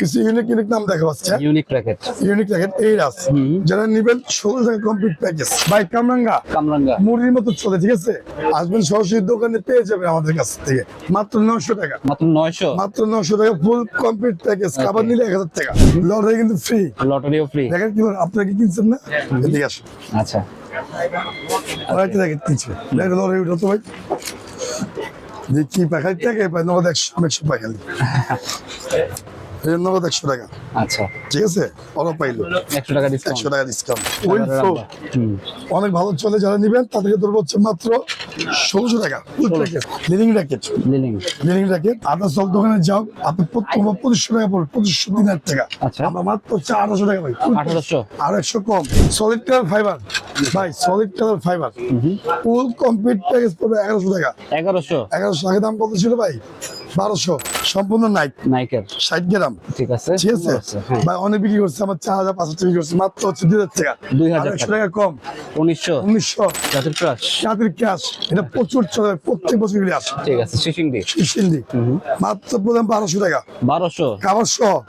কিছু unique unique নাম দেখা পাচ্ছে। Unique packet. ইউনিক র্যাকেট এই আছে, যারা নিবেন 16 টাকা কমপ্লিট প্যাকেজ। ভাই কামরাঙ্গা মুরগির মতো চলে, ঠিক আছে? আসবেন সরাসরি দোকানে পেয়ে যাবেন আমাদের কাছ থেকে মাত্র 900 টাকা। মাত্র 900? মাত্র 900 টাকা ফুল কমপ্লিট প্যাকেজ। খাবার নিলে 1000 টাকা। লটারি কিন্তু ফ্রি। লটারিও ফ্রি। দেখেন কি আপনারা কি কিনছেন না? এদিকে আসুন। আচ্ছা, আরেকটা র্যাকেট কিনছে। দেখেন লটারি উঠো তো ভাই। দেখি পাখাই টাকা পাই, নগদ 100 পাখালি। নগদ 100 টাকা। আচ্ছা, ঠিক আছে, অনেক পাইলো 100 টাকা ডিসকাউন্ট। 100 টাকা ডিসকাউন্ট। অনেক ভালো চলে, যারা নিবেন তাদেরকে ধরবো হচ্ছে মাত্র 1600 টাকা full package. Living racket, living racket. আদা সব দোকানে যাও, আপনি 2500 টাকা পড়বে, 2500 দিনের টাকা। আচ্ছা, আমরা মাত্র 1800 টাকা ভাই। 1800 আর 100 কম। সলিড কালার ফাইবার ভাই, solid colour fibre full complete package পড়বে 1100 টাকা। 1100 আগে দাম কত ছিল ভাই? 1200। সম্পূর্ণ নাইকের 60 গ্রাম। ঠিক আছে, ঠিক আছে ভাই। অনেক বিক্রি করছে, আমার 4000 500 বিক্রি করছে, মাত্র হচ্ছে 2000 টাকা। 100 টাকা কম। 1900 জাতির ক্যাশ। এটা প্রচুর চলে, প্রত্যেক বছর আসে। ঠিক আছে, শিশিংদি মাত্র প্রদান 1200 টাকা। 1200 খাবার সহ